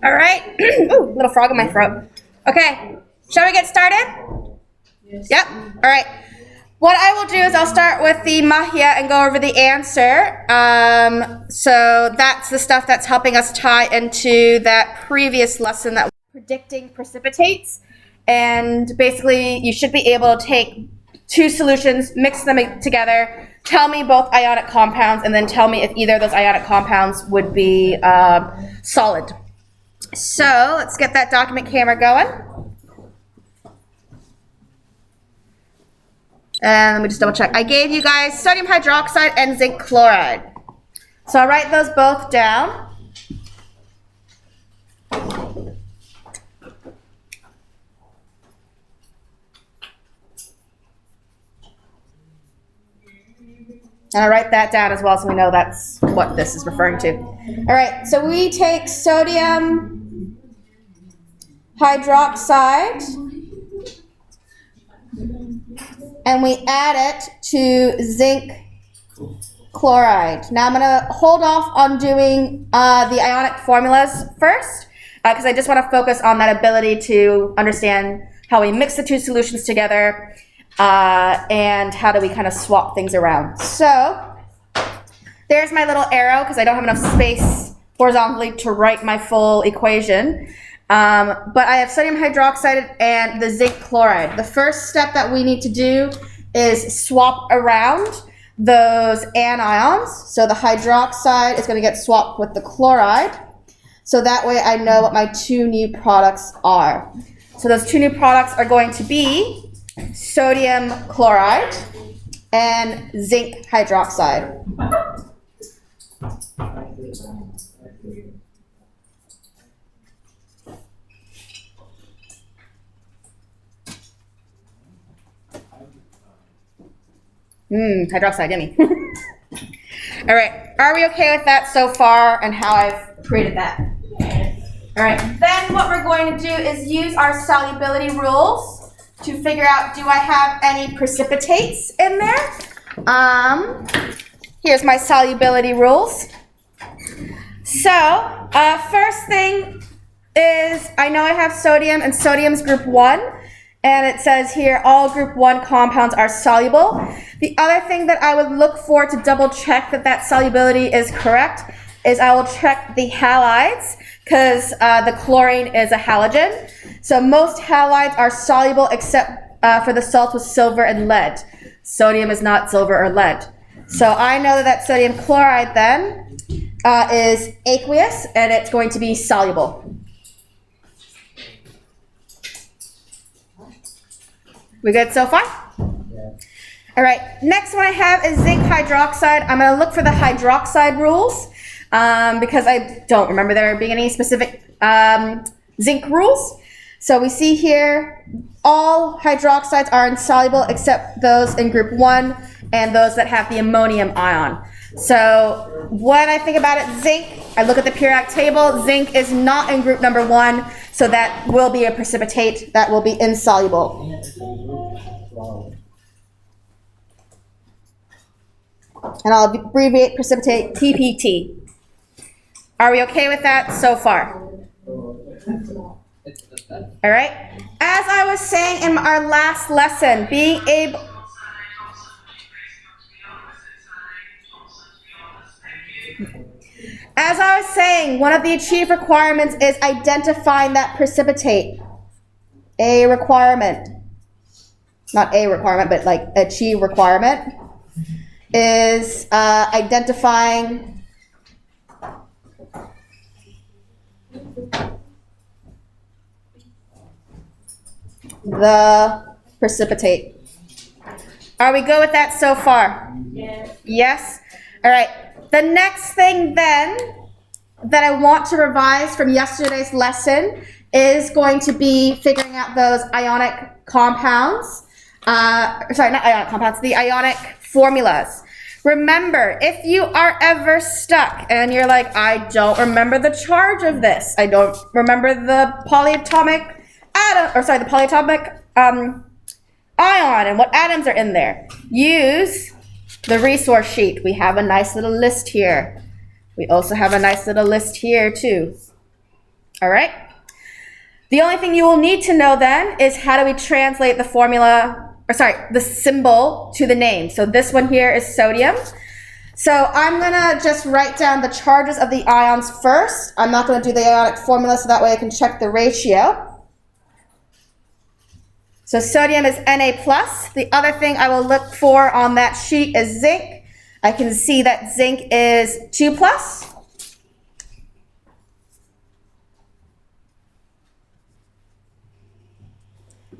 All right. Ooh, little frog in my throat. Okay, shall we get started? Yes. Yep. All right. What I will do is I'll start with the mahia and go over the answer. So that's the stuff that's helping us tie into that previous lesson that predicting precipitates. And basically, you should be able to take two solutions, mix them together, tell me both ionic compounds, and then tell me if either of those ionic compounds would be solid. So let's get that document camera going. And let me just double check. I gave you guys sodium hydroxide and zinc chloride. So I'll write those both down. And I write that down as well so we know that's what this is referring to. All right, so we take sodium hydroxide and we add it to zinc chloride. Now I'm going to hold off on doing the ionic formulas first because I just want to focus on that ability to understand how we mix the two solutions together and how do we kind of swap things around. So there's my little arrow because I don't have enough space horizontally to write my full equation. But I have sodium hydroxide and the zinc chloride. The first step that we need to do is swap around those anions. So the hydroxide is going to get swapped with the chloride. So that way I know what my two new products are. So those two new products are going to be sodium chloride and zinc hydroxide. Hydroxide, yummy. All right, are we okay with that so far and how I've created that? All right, then what we're going to do is use our solubility rules to figure out, do I have any precipitates in there? Here's my solubility rules. So, first thing is, I know I have sodium, and sodium's group 1. And it says here, all group 1 compounds are soluble. The other thing that I would look for to double check that that solubility is correct is I will check the halides because the chlorine is a halogen. So most halides are soluble except for the salts with silver and lead. Sodium is not silver or lead. So I know that that sodium chloride then is aqueous and it's going to be soluble. We good so far? Yeah. All right, next one I have is zinc hydroxide. I'm going to look for the hydroxide rules because I don't remember there being any specific zinc rules. So we see here all hydroxides are insoluble except those in group 1 and those that have the ammonium ion. So when I think about it, zinc, I look at the periodic table. Zinc is not in group number 1, so that will be a precipitate that will be insoluble. And I'll abbreviate precipitate TPT. Are we okay with that so far? All right. As I was saying in our last lesson, being able... As I was saying, one of the achieved requirements is identifying that precipitate. A requirement, not a requirement, but like achieve requirement, is identifying the precipitate. Are we good with that so far? Yes. Yes? All right. The next thing then that I want to revise from yesterday's lesson is going to be figuring out those ionic compounds. Sorry, not ionic compounds, the ionic formulas. Remember, if you are ever stuck and you're like, I don't remember the charge of this, I don't remember the polyatomic atom, or sorry, the polyatomic ion and what atoms are in there, use the resource sheet. We have a nice little list here. We also have a nice little list here too. All right. The only thing you will need to know then is how do we translate the formula, or sorry, the symbol to the name. So this one here is sodium. So I'm gonna just write down the charges of the ions first. I'm not gonna do the ionic formula so that way I can check the ratio. So sodium is Na+. The other thing I will look for on that sheet is zinc. I can see that zinc is 2+.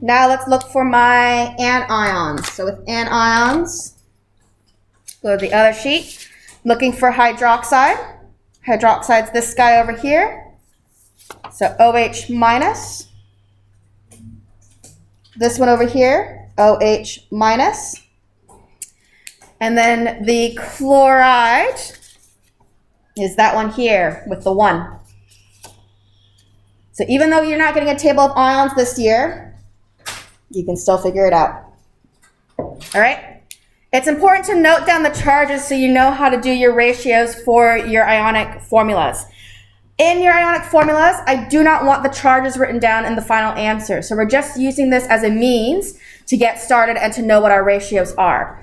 Now let's look for my anions. So with anions, go to the other sheet. Looking for hydroxide. Hydroxide's this guy over here. So OH minus. This one over here, OH minus. And then the chloride is that one here with the 1. So even though you're not getting a table of ions this year, you can still figure it out. All right? It's important to note down the charges so you know how to do your ratios for your ionic formulas. In your ionic formulas, I do not want the charges written down in the final answer. So we're just using this as a means to get started and to know what our ratios are.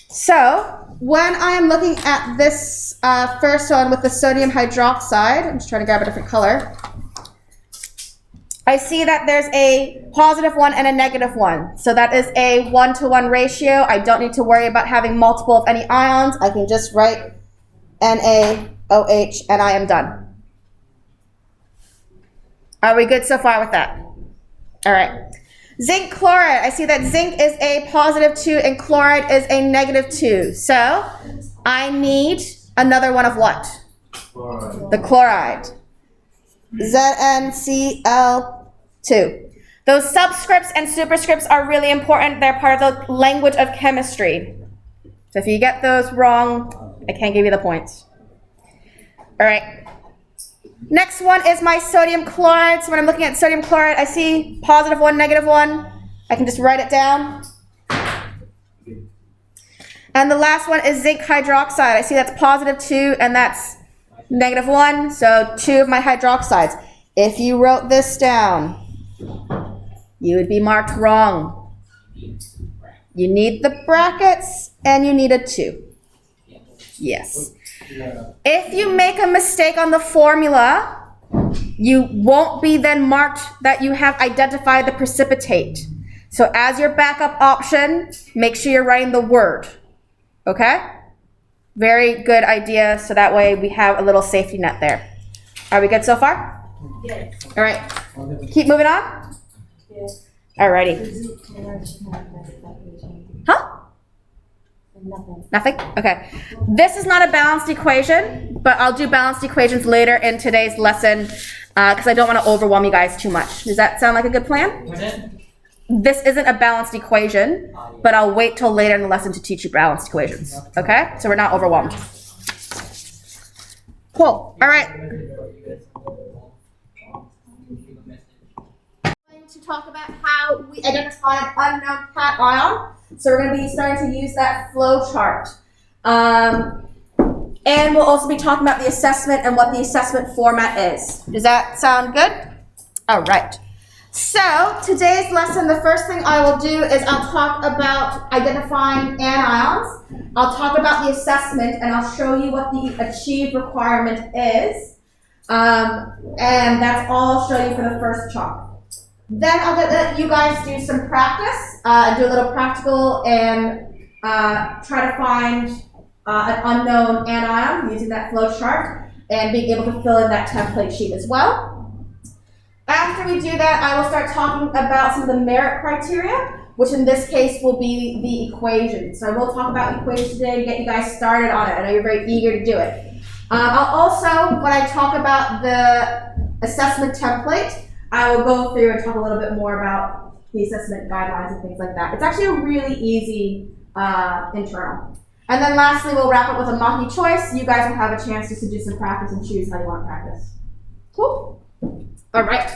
So when I am looking at this first one with the sodium hydroxide, I'm just trying to grab a different color. I see that there's a +1 and a -1. So that is a 1-to-1 ratio. I don't need to worry about having multiple of any ions. I can just write NaOH and I am done. Are we good so far with that? All right. Zinc chloride. I see that zinc is a +2 and chloride is a -2. So I need another one of what? Chloride. The chloride. ZnCl2. Those subscripts and superscripts are really important. They're part of the language of chemistry. So if you get those wrong, I can't give you the points. All right. Next one is my sodium chloride. So when I'm looking at sodium chloride, I see +1, -1. I can just write it down. And the last one is zinc hydroxide. I see that's +2 and that's -1. So 2 of my hydroxides. If you wrote this down, you would be marked wrong. You need the brackets and you need a 2. Yes. If you make a mistake on the formula, you won't be then marked that you have identified the precipitate. So as your backup option, make sure you're writing the word. Okay? Very good idea. So that way we have a little safety net there. Are we good so far? Yes. All right. Keep moving on? Yes. Alrighty. Huh? Nothing? Okay. This is not a balanced equation, but I'll do balanced equations later in today's lesson because I don't want to overwhelm you guys too much. Does that sound like a good plan? This isn't a balanced equation, but I'll wait till later in the lesson to teach you balanced equations. Okay? So we're not overwhelmed. Cool. All right. To talk about how we identify an unknown cation. So we're going to be starting to use that flow chart. And we'll also be talking about the assessment and what the assessment format is. Does that sound good? All right. So today's lesson, the first thing I will do is I'll talk about identifying anions. I'll talk about the assessment and I'll show you what the achieved requirement is. And that's all I'll show you for the first chart. Then I'll let you guys do some practice, do a little practical and try to find an unknown anion using that flow chart and being able to fill in that template sheet as well. After we do that, I will start talking about some of the merit criteria, which in this case will be the equation. So I will talk about equations today to get you guys started on it. I know you're very eager to do it. I'll also, when I talk about the assessment template, I will go through and talk a little bit more about the assessment guidelines and things like that. It's actually a really easy internal. And then lastly, we'll wrap up with a mocky choice. You guys will have a chance just to do some practice and choose how you want to practice. Cool. All right.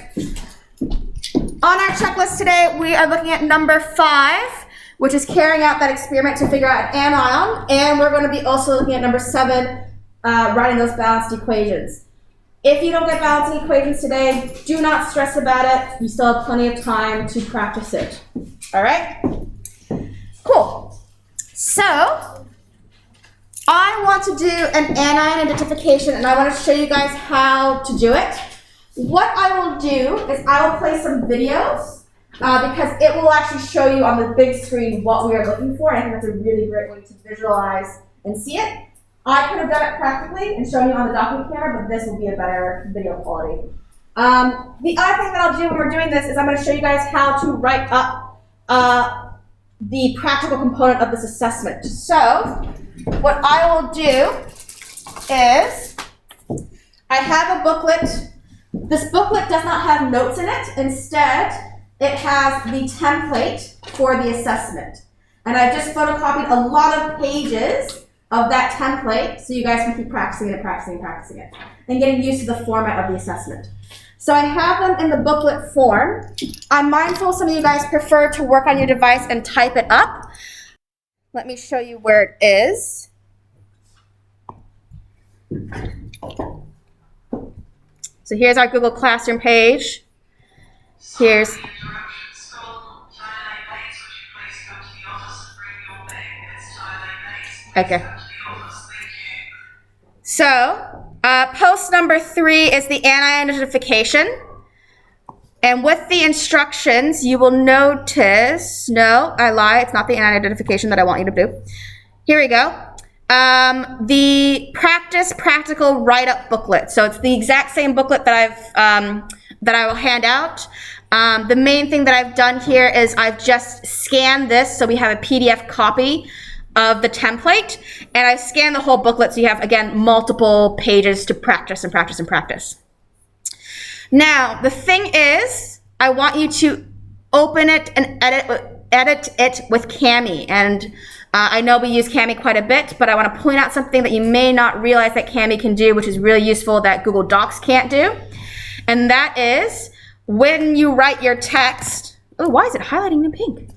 On our checklist today, we are looking at number 5, which is carrying out that experiment to figure out an anion. And we're going to be also looking at number 7, writing those balanced equations. If you don't get balancing equations today, do not stress about it. You still have plenty of time to practice it. All right? Cool. So, I want to do an anion identification, and I want to show you guys how to do it. What I will do is I will play some videos because it will actually show you on the big screen what we are looking for. I think that's a really great way to visualize and see it. I could have done it practically and shown you on the document camera, but this will be a better video quality. The other thing that I'll do when we're doing this is I'm going to show you guys how to write up the practical component of this assessment. So, what I will do is I have a booklet. This booklet does not have notes in it. Instead, it has the template for the assessment. And I've just photocopied a lot of pages of that template so you guys can keep practicing it and practicing and practicing it and getting used to the format of the assessment. So I have them in the booklet form. I'm mindful some of you guys prefer to work on your device and type it up. Let me show you where it is. So here's our Google Classroom page. Here's okay. So, post number 3 is the anion identification. And with the instructions, you will notice, no, I lie, it's not the anion identification that I want you to do. Here we go. The practice practical write-up booklet. So it's the exact same booklet that I will hand out. The main thing that I've done here is I've just scanned this so we have a PDF copy of the template, and I've scanned the whole booklet so you have, again, multiple pages to practice and practice and practice. Now, the thing is, I want you to open it and edit it with Cami, and I know we use Cami quite a bit, but I want to point out something that you may not realize that Cami can do, which is really useful that Google Docs can't do, and that is when you write your text. Oh, why is it highlighting in pink?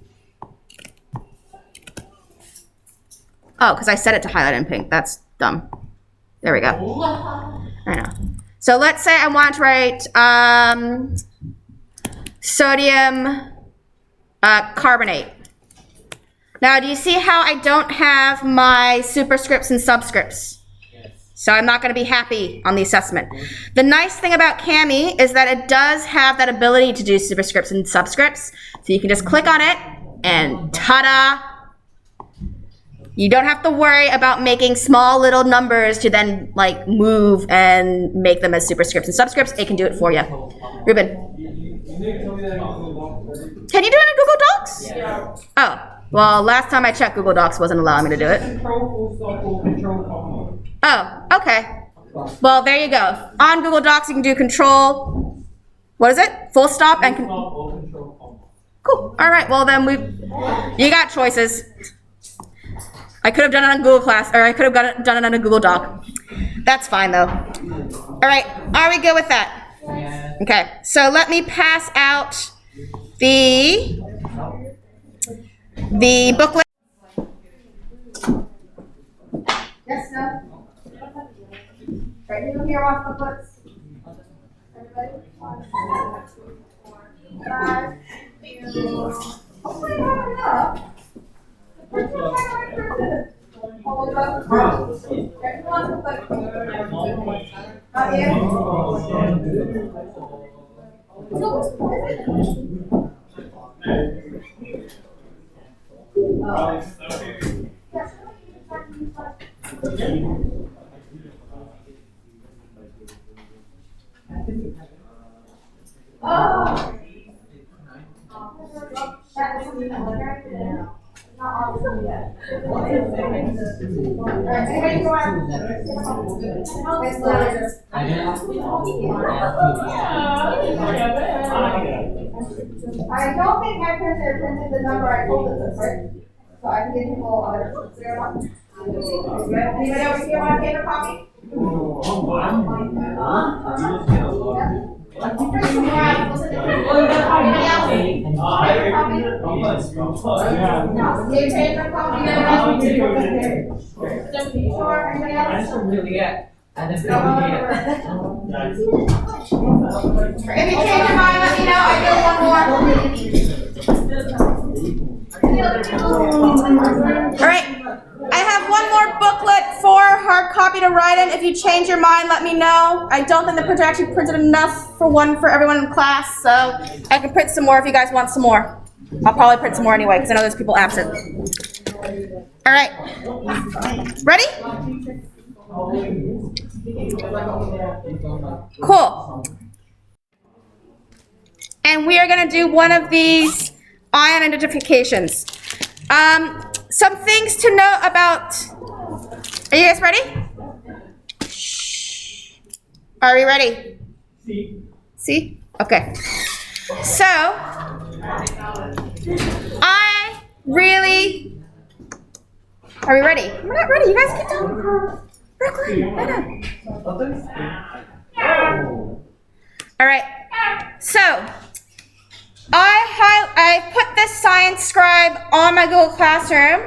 Oh, because I set it to highlight in pink. That's dumb. There we go. I know. So let's say I want to write sodium carbonate. Now, do you see how I don't have my superscripts and subscripts? Yes. So I'm not going to be happy on the assessment. The nice thing about Cami is that it does have that ability to do superscripts and subscripts. So you can just click on it and ta-da! You don't have to worry about making small little numbers to then like move and make them as superscripts and subscripts. It can do it for you. Ruben. Can you do it in Google Docs? Yeah. Oh, well, last time I checked, Google Docs wasn't allowing me to do it. Oh, okay. Well, there you go. On Google Docs, you can do control, what is it? Full stop and cool. All right, well then you got choices. I could have done it on Google Class, or I could have done it on a Google Doc. That's fine, though. All right, are we good with that? Yes. Okay, so let me pass out the booklet. Yes, no? Right, you here off booklets? Everybody? 1, 2, 3, 4, 5, 6. Hopefully you have enough. I don't think my printer printed the number I told it to print, so I can give people other. Anybody over here want a paper copy? And then If you change your mind, let me know. I do one more. All right. I have one more booklet for hard copy to write in. If you change your mind, let me know. I don't think the printer actually printed enough for one for everyone in class, so I can print some more if you guys want some more. I'll probably print some more anyway because I know there's people absent. All right. Ready? Cool. And we are going to do one of these ion identifications. Some things to know about. Are you guys ready? Are we ready? See? Okay. So, are we ready? We're not ready. You guys get down. Brooklyn, all right. So, I put this Science Scribe on my Google Classroom.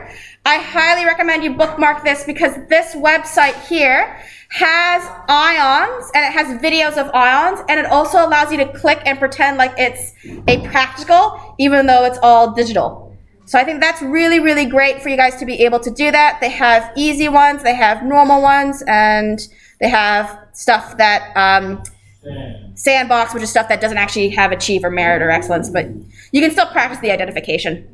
I highly recommend you bookmark this because this website here has ions and it has videos of ions, and it also allows you to click and pretend like it's a practical even though it's all digital. So I think that's really, really great for you guys to be able to do that. They have easy ones, they have normal ones, and they have stuff that Sandbox, which is stuff that doesn't actually have achieve or merit or excellence, but you can still practice the identification.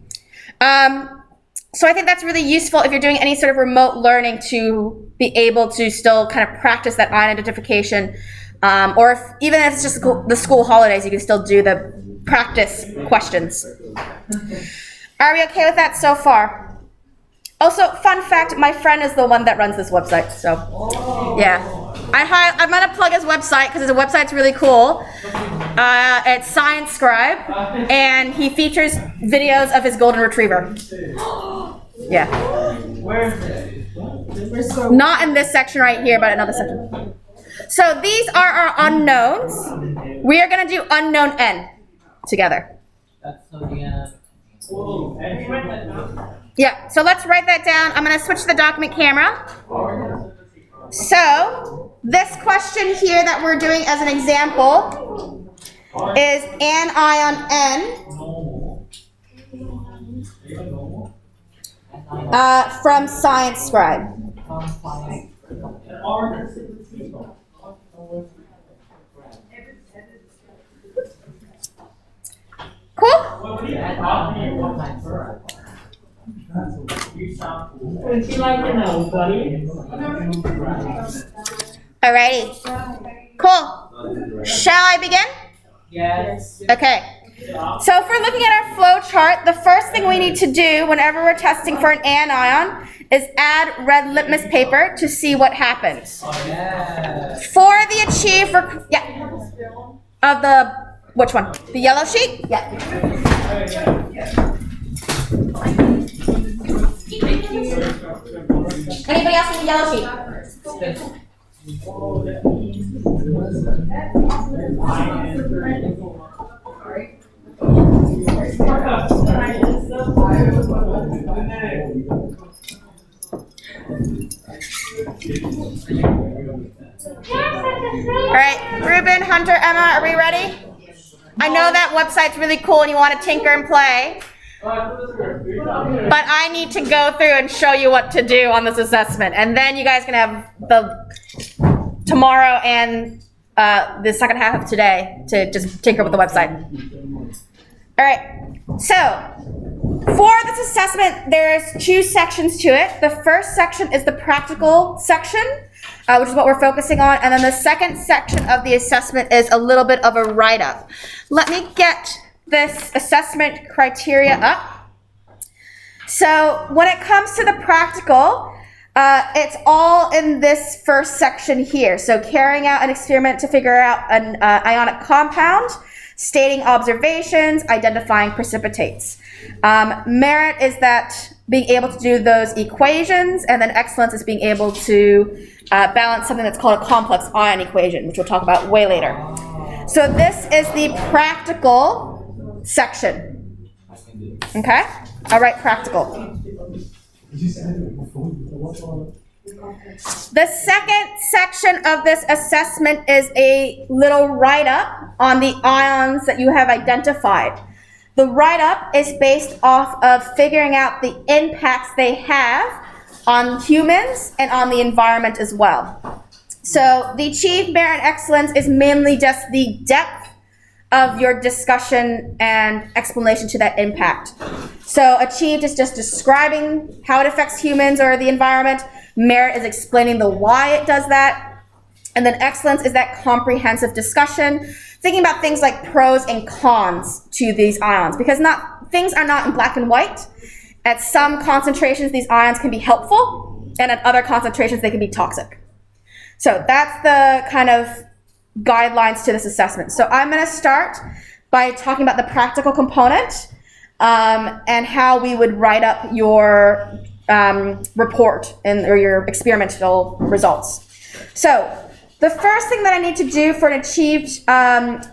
So I think that's really useful if you're doing any sort of remote learning to be able to still kind of practice that ion identification, or even if it's just the school holidays, you can still do the practice questions. Are we okay with that so far? Also, fun fact, my friend is the one that runs this website, so yeah. I'm gonna plug his website because his website's really cool. It's Science Scribe, and he features videos of his golden retriever. Yeah. Where is it? Not in this section right here, but another section. So these are our unknowns. We are gonna do unknown n together. That's the Yeah, so let's write that down. I'm going to switch to the document camera. So, this question here that we're doing as an example is anion N from Science Scribe. Cool? Would you like to know, buddy? Alrighty. Cool. Shall I begin? Yes. Okay. So if we're looking at our flow chart, the first thing we need to do whenever we're testing for an anion is add red litmus paper to see what happens. Yes. For the achieve, of the, which one? The yellow sheet? Yeah. Anybody else in the yellow sheet? All right, Ruben, Hunter, Emma, are we ready? I know that website's really cool and you want to tinker and play, but I need to go through and show you what to do on this assessment, and then you guys can have the tomorrow and the second half of today to just tinker with the website. All right, so for this assessment, there's two sections to it. The first section is the practical section, which is what we're focusing on, and then the second section of the assessment is a little bit of a write-up. Let me get this assessment criteria up. So when it comes to the practical, it's all in this first section here. So carrying out an experiment to figure out an ionic compound, stating observations, identifying precipitates. Merit is that being able to do those equations, and then excellence is being able to balance something that's called a complex ion equation, which we'll talk about way later. So this is the practical section. Okay? All right, practical. The second section of this assessment is a little write-up on the ions that you have identified. The write-up is based off of figuring out the impacts they have on humans and on the environment as well. So the achieved merit and excellence is mainly just the depth of your discussion and explanation to that impact. So achieved is just describing how it affects humans or the environment. Merit is explaining the why it does that. And then excellence is that comprehensive discussion, thinking about things like pros and cons to these ions, because things are not in black and white. At some concentrations, these ions can be helpful, and at other concentrations, they can be toxic. So that's the kind of guidelines to this assessment. So I'm going to start by talking about the practical component and how we would write up your report or your experimental results. So the first thing that I need to do for an achieved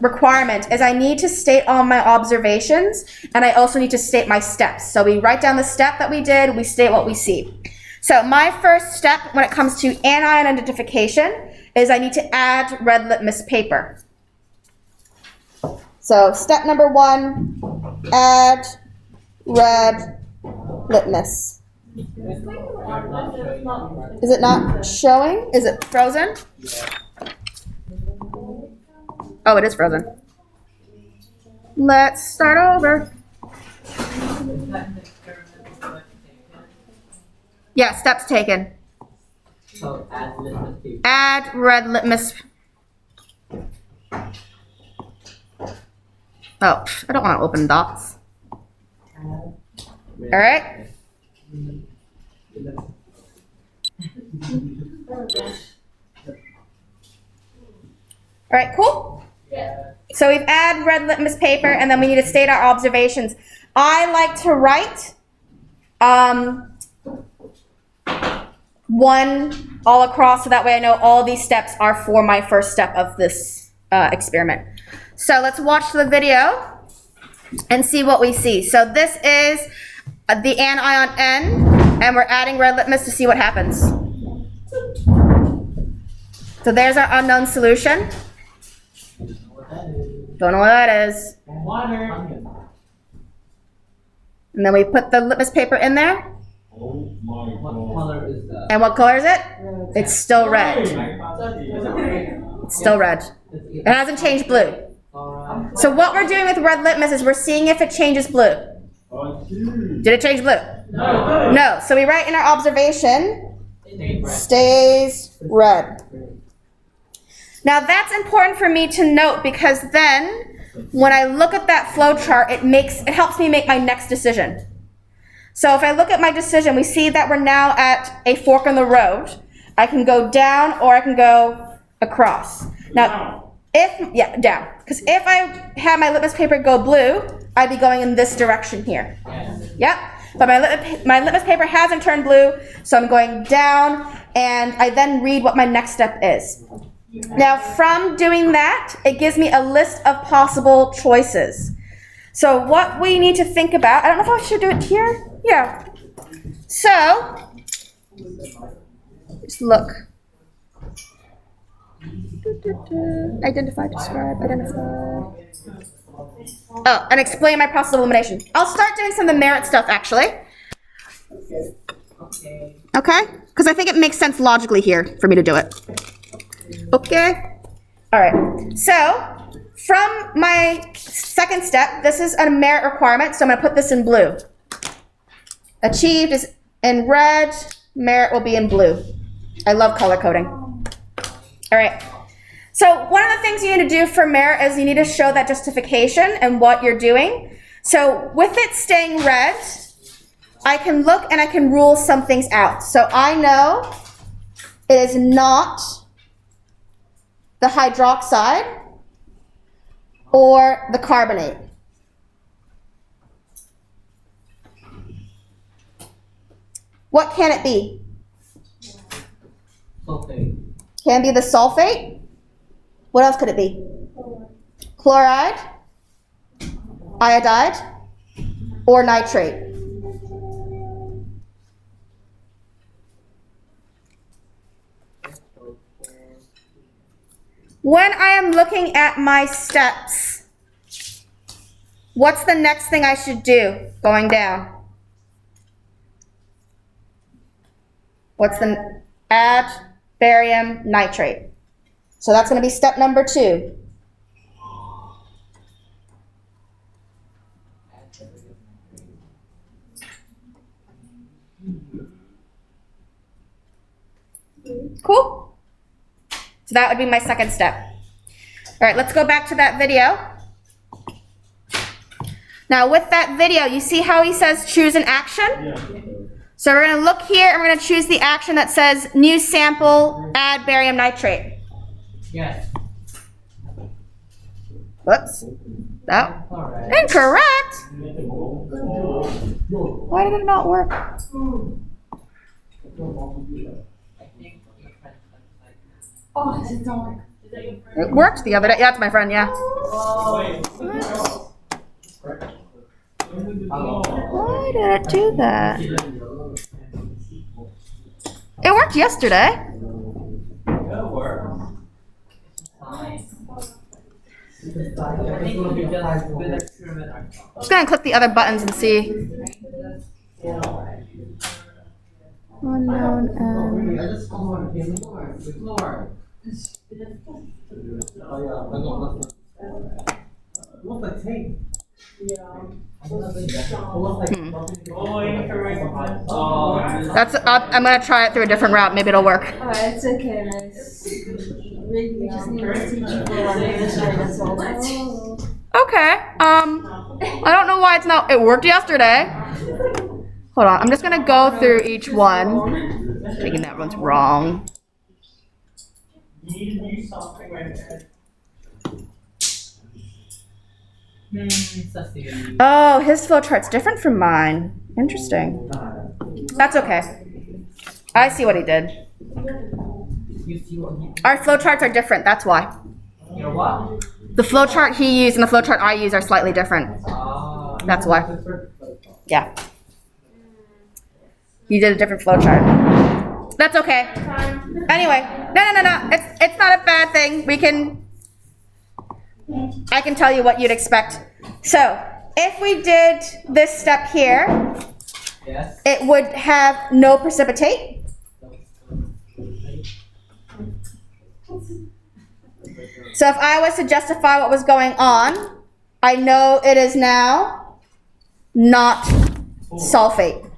requirement is I need to state all my observations, and I also need to state my steps. So we write down the step that we did, we state what we see. So my first step when it comes to anion identification is I need to add red litmus paper. So step number 1, add red litmus. Is it not showing? Is it frozen? Oh, it is frozen. Let's start over. Yeah, steps taken. So add litmus paper. Add red litmus. Oh, I don't want to open dots. All right. All right, cool. Yeah. So we've added red litmus paper, and then we need to state our observations. I like to write one all across, so that way I know all these steps are for my first step of this experiment. So let's watch the video and see what we see. So this is the anion N, and we're adding red litmus to see what happens. So there's our unknown solution. Don't know what that is. Water. And then we put the litmus paper in there. What color is that? And what color is it? It's still red. It's still red. It hasn't changed blue. So what we're doing with red litmus is we're seeing if it changes blue. Did it change blue? No. No. So we write in our observation, stays red. Now that's important for me to note, because then when I look at that flow chart, it helps me make my next decision. So if I look at my decision, we see that we're now at a fork in the road. I can go down or I can go across. Now, down. Because if I had my litmus paper go blue, I'd be going in this direction here. Yep. But my litmus paper hasn't turned blue, so I'm going down, and I then read what my next step is. Now, from doing that, it gives me a list of possible choices. So what we need to think about, I don't know if I should do it here. Yeah. So, just look. Identify, describe, identify. Oh, and explain my process of elimination. I'll start doing some of the merit stuff, actually. Okay? Because I think it makes sense logically here for me to do it. Okay? All right. So, from my second step, this is a merit requirement, so I'm going to put this in blue. Achieved is in red, merit will be in blue. I love color coding. All right. So one of the things you need to do for merit is you need to show that justification and what you're doing. So with it staying red, I can look and I can rule some things out. So I know it is not the hydroxide or the carbonate. What can it be? Sulfate. Can be the sulfate. What else could it be? Chloride, iodide, or nitrate. When I am looking at my steps, what's the next thing I should do going down? What's the add barium nitrate? So that's going to be step number 2. Cool. So that would be my second step. All right, let's go back to that video. Now with that video, you see how he says choose an action? Yeah. So we're going to look here and we're going to choose the action that says new sample, add barium nitrate. Yes. Whoops. Oh, Alright. incorrect. Why did it not work? I think your friend like. Oh, is it dark? It worked the other day. Yeah, that's my friend, yeah. Why did it do that? It worked yesterday. Just gonna click the other buttons and see. Unknown That's. I'm gonna try it through a different route. Maybe it'll work. It's okay, nice. We just need to teach you that's all. Okay. I don't know why it's not. It worked yesterday. Hold on. I'm just gonna go through each one. Thinking that one's wrong. You need to do something like that. Oh, his flow chart's different from mine. Interesting. That's okay. I see what he did. You see what you. Our flow charts are different. That's why. You know what? The flow chart he used and the flow chart I use are slightly different. That's why. Yeah. He did a different flow chart. That's okay. Anyway, no. It's not a bad thing. I can tell you what you'd expect. So, if we did this step here, Yes. it would have no precipitate. So if I was to justify what was going on, I know it is now not sulfate.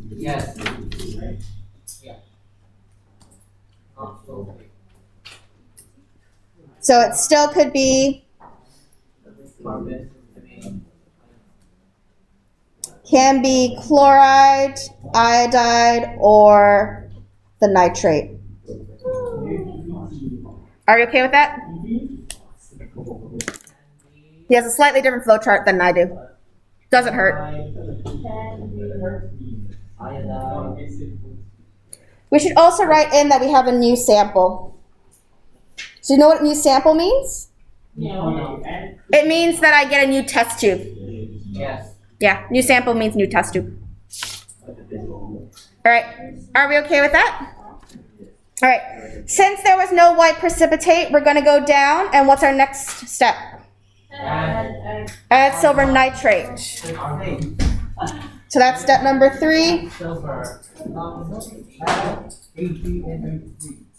Yes. Yeah. Not so big. So it still could be, Carbon, I mean, can be chloride, iodide, or the nitrate. Are you okay with that? He has a slightly different flow chart than I do. Doesn't hurt. We should also write in that we have a new sample. So you know what new sample means? no. It means that I get a new test tube. Yes. Yeah, new sample means new test tube. All right, are we okay with that? All right, since there was no white precipitate, we're gonna go down, and what's our next step? Add silver nitrate. So that's step number 3. Silver.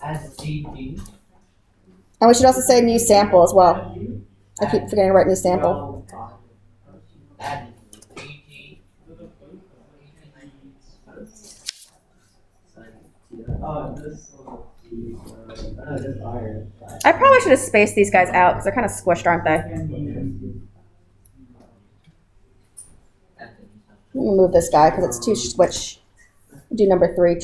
As AG. And we should also say new sample as well. I keep forgetting to write new sample. Add AG. I probably should have spaced these guys out because they're kind of squished, aren't they? Let me move this guy because it's too switch. Do number 3.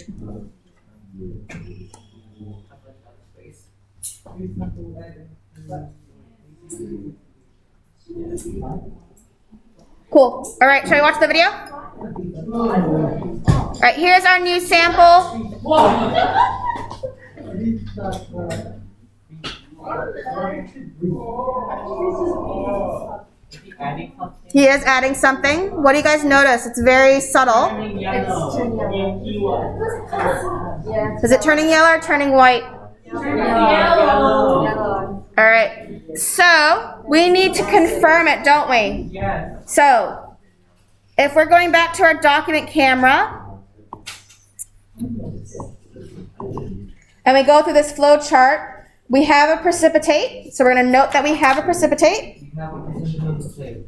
Cool. All right, shall we watch the video? All right, here's our new sample. He is adding something. What do you guys notice? It's very subtle. Yeah. Is it turning yellow or turning white? Yellow. All right. So we need to confirm it, don't we? Yes. So if we're going back to our document camera and we go through this flow chart, we have a precipitate. So we're going to note that we have a precipitate. You have a precipitate.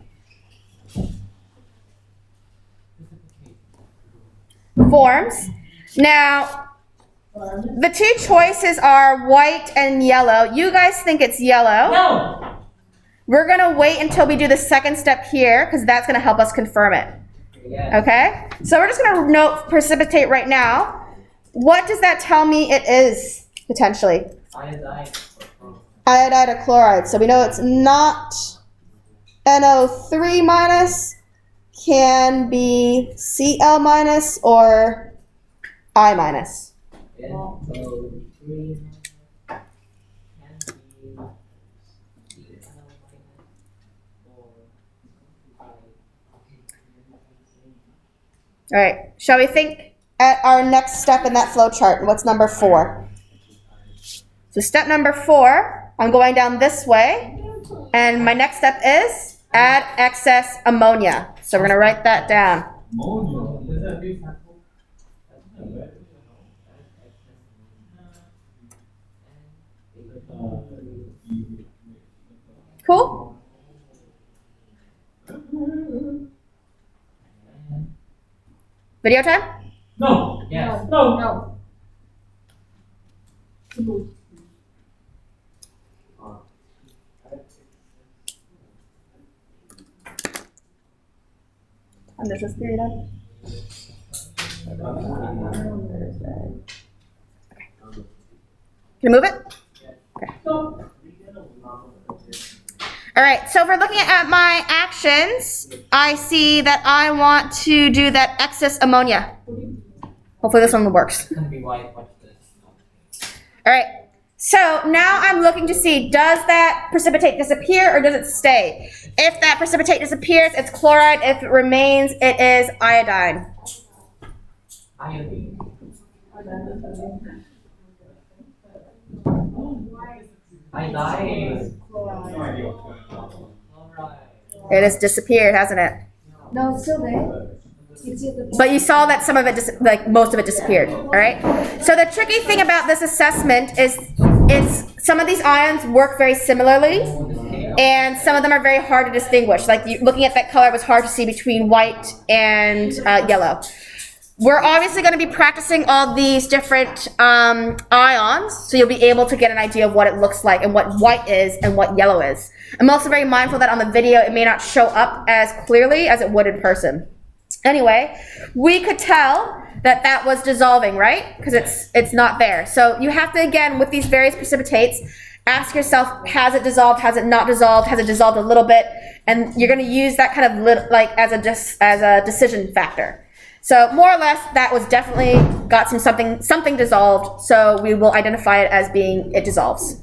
Forms. Now, the two choices are white and yellow. You guys think it's yellow. No. We're going to wait until we do the second step here because that's going to help us confirm it. Yes. Okay? So we're just going to note precipitate right now. What does that tell me it is, potentially? Iodide. Iodide or chloride. So we know it's not NO3 minus, can be Cl minus or I minus. NO3 can be All right. Shall we think at our next step in that flow chart? What's number 4? So step number 4, I'm going down this way, and my next step is add excess ammonia. So we're going to write that down. Cool? Video time? No. Yes. No. No. When does this period end? Can you move it? Okay. All right, so if we're looking at my actions, I see that I want to do that excess ammonia. Hopefully this one works. It's gonna be white. Watch this. All right, so now I'm looking to see, does that precipitate disappear or does it stay? If that precipitate disappears, it's chloride. If it remains, it is iodine. Iodine. Iodine. Chloride. It has disappeared, hasn't it? No, it's still there. It's at the But you saw that some of it, most of it disappeared, all right? So the tricky thing about this assessment is some of these ions work very similarly, and some of them are very hard to distinguish. Like looking at that color, it was hard to see between white and yellow. We're obviously going to be practicing all these different ions, so you'll be able to get an idea of what it looks like and what white is and what yellow is. I'm also very mindful that on the video, it may not show up as clearly as it would in person. Anyway, we could tell that that was dissolving, right? Because it's not there. So you have to, again, with these various precipitates, ask yourself, has it dissolved? Has it not dissolved? Has it dissolved a little bit? And you're going to use that kind of like as a decision factor. So more or less, that was definitely got something dissolved. So we will identify it as being it dissolves.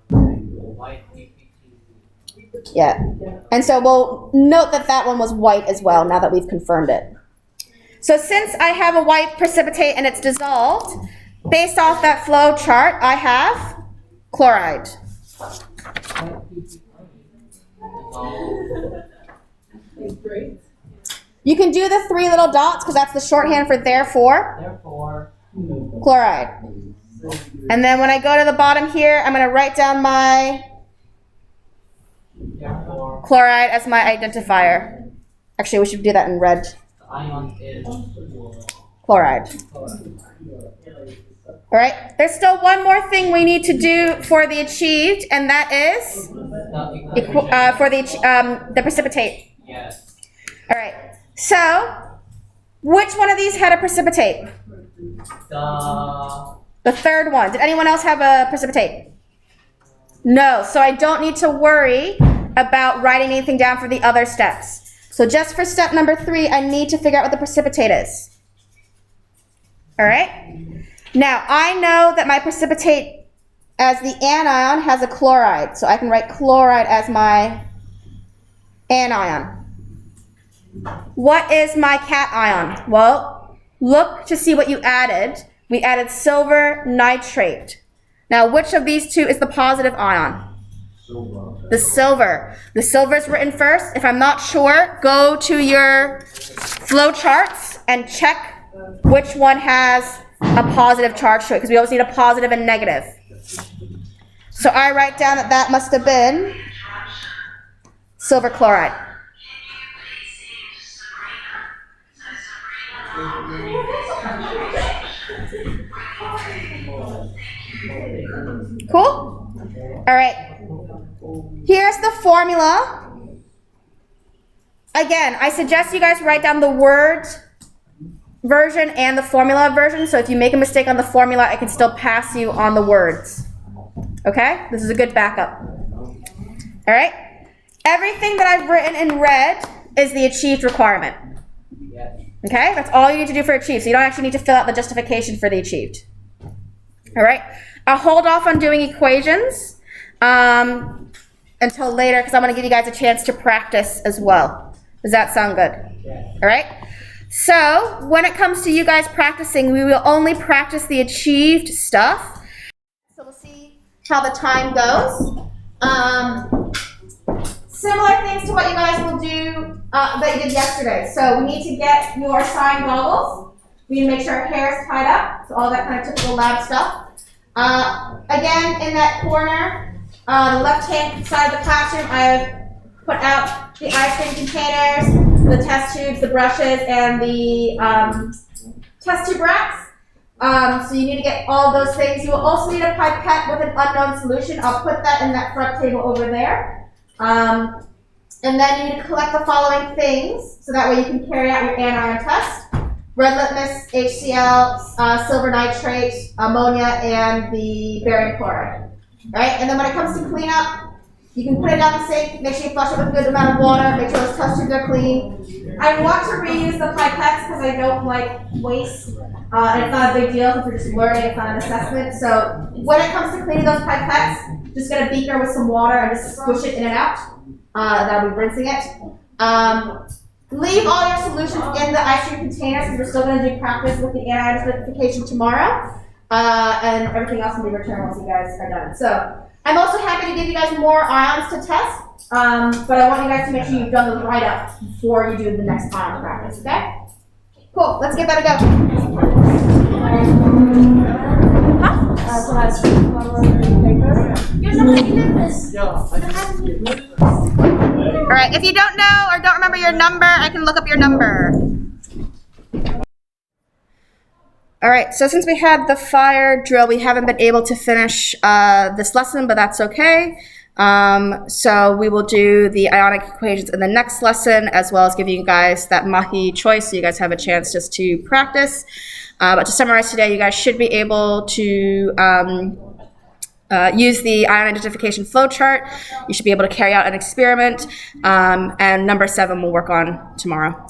White PPT. Yeah. And so we'll note that that one was white as well, now that we've confirmed it. So since I have a white precipitate and it's dissolved, based off that flow chart, I have chloride. You can do the 3 little dots because that's the shorthand for therefore. Therefore, Chloride. And then when I go to the bottom here, I'm going to write down my therefore, chloride as my identifier. Actually, we should do that in red. the ion is Chloride. chloride. All right. There's still one more thing we need to do for the achieved, and that is for the precipitate. Yes. All right. So, which one of these had a precipitate? The third one. Did anyone else have a precipitate? No. So I don't need to worry about writing anything down for the other steps. So just for step number 3, I need to figure out what the precipitate is. All right. Now, I know that my precipitate as the anion has a chloride. So I can write chloride as my anion. What is my cation? Well, look to see what you added. We added silver nitrate. Now, which of these two is the positive ion? The silver. The silver is written first. If I'm not sure, go to your flow charts and check which one has a positive charge to it, because we always need a positive and negative. So I write down that that must have been silver chloride. Cool? All right. Here's the formula. Again, I suggest you guys write down the word version and the formula version, so if you make a mistake on the formula, I can still pass you on the words. Okay? This is a good backup. All right? Everything that I've written in red is the achieved requirement. Okay? That's all you need to do for achieved, so you don't actually need to fill out the justification for the achieved. All right? I'll hold off on doing equations until later, because I'm going to give you guys a chance to practice as well. Does that sound good? All right? So when it comes to you guys practicing, we will only practice the achieved stuff. So we'll see how the time goes. Similar things to what you guys will do that you did yesterday. So we need to get your sign goggles. We need to make sure our hair is tied up. So all that kind of typical lab stuff. Again, in that corner, the left-hand side of the classroom, I've put out the ice cream containers, the test tubes, the brushes, and the test tube racks. So you need to get all those things. You will also need a pipette with an unknown solution. I'll put that in that front table over there. And then you need to collect the following things, so that way you can carry out your anion test. Red litmus, HCl, silver nitrate, ammonia, and the barium chloride. Right? And then when it comes to cleanup, you can put it down the sink, make sure you flush it with a good amount of water, make sure those test tubes are clean. I want to reuse the pipettes because I don't like waste. And it's not a big deal if you're just learning, it's not an assessment. So when it comes to cleaning those pipettes, just get a beaker with some water and just squish it in and out. That'll be rinsing it. Leave all your solutions in the ice cream containers because we're still going to do practice with the anion certification tomorrow. And everything else will be returned once you guys are done. So I'm also happy to give you guys more ions to test, but I want you guys to make sure you've done the write-up before you do the next ion practice, okay? Cool, let's give that a go. All right, if you don't know or don't remember your number, I can look up your number. All right, so since we had the fire drill, we haven't been able to finish this lesson, but that's okay. So we will do the ionic equations in the next lesson, as well as giving you guys that Mahi choice, so you guys have a chance just to practice. But to summarize today, you guys should be able to use the ion identification flow chart. You should be able to carry out an experiment, and number 7 we'll work on tomorrow.